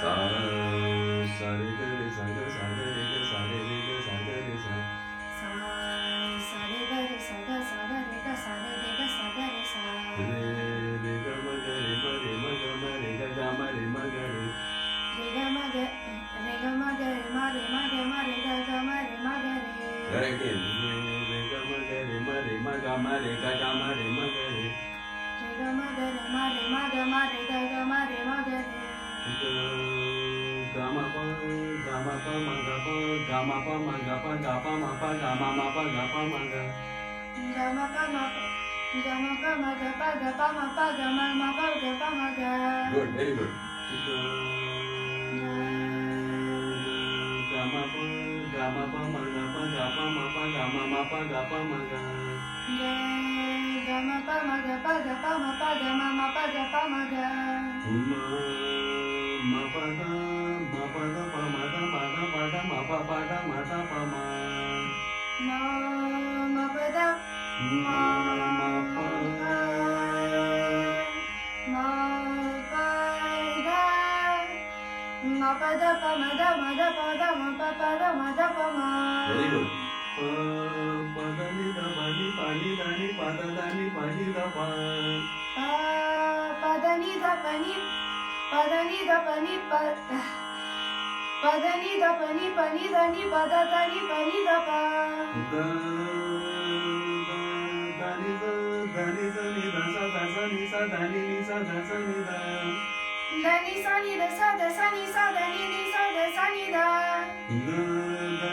sa re ga re sa ga sa ga re ga sa re re ga sa ga re sa sa re ga re sa ga re ga sa re re ga sa ga re sa re ga ma ga re ma re ga ga ma re ma ga re re ga ma ga re ma re ga ga ma re ma ga re. Again, re ga ma ga re ma ga ma re ga ga ma re ma ga re re ga ma ga re ma re ga ga ma re ma ga re. Ga ma pa ma ga pa ga ma pa ma ga pa ga pa ma pa ga ma pa ga pa ma ga ga ma pa ma ga pa ga pa ma pa ga ma pa ga pa ma ga. Good, very good. Ga ma pa ma ga pa ma pa ga ma pa ga pa ma ga ga ma pa ma ga pa ma pa ga ma pa ga pa ma ga. Ma pa da pa ma da ma pa pa da ma da pa ma ma pa da ma pa da pa ma da pa da ma pa pa da ma da pa ma. Very good. Pa da ni da pa ni da ni pa da ni pa ni da pa pa da ni da pa ni pa da ni da pa ni pa da ni da pa ni pa ni da ni pa da ni pa ni da pa da ni za ni da sa ni sa da ni sa da sa ni da da ni sa ni da sa da sa ni sa da ni sa da sa ni da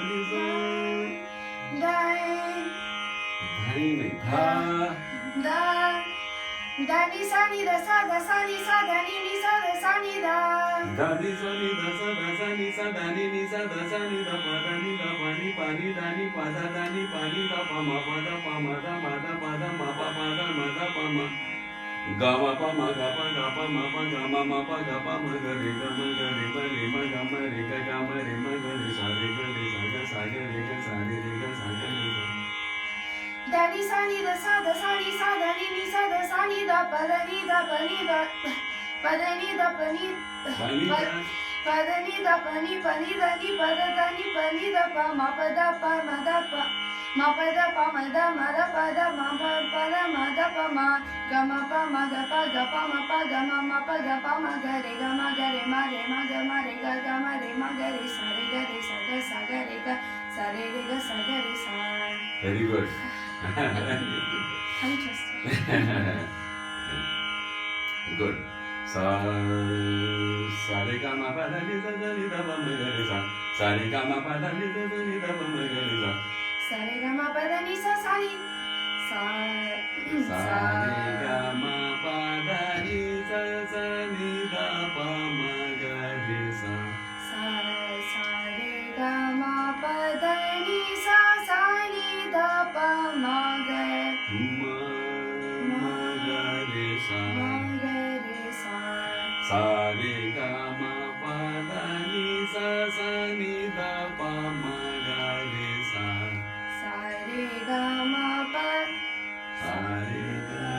ni za da नहीं था da ni sa ni da sa da sa ni sa da ni sa da sa ni da ni sa ni da sa ni sa da ni sa da sa ni da pa ni pa ni da ni pa da ni pa ni da pa ma da pa ma da ma pa da ma da pa ma ga ma pa ma ga pa ma pa ga pa ma ga re ma ga ma re ga ma re sa re ga re ga re ga da ni sa ni da sa da sa ni sa da ni sa da sa ni da pa da ni da pa ni da pa da ni da pa ni pa da ni da pa ni da ni pa da ni pa ni da pa ma pa da pa ma da pa ma pa da pa ma da pa da ma pa da ma da pa ma ga ma pa ma ga pa ga ma pa ga pa ma ga re ma re ma re ga ma re sa re ga re ga sa re re ga sa ga re sa. Very good. Interesting. Good. Sa re ga ma pa da ni da pa ma ga re sa re ga ma pa da ni da pa ma ga re sa re ga ma pa da ni sa sa ni sa re ga ma pa da ni sa ni da pa ma ga re sa re ga ma pa da ni sa ni da pa ma ga re sa sa re ga ma pa da ni sa ni da pa ma ga re sa re ga ma pa sa re ga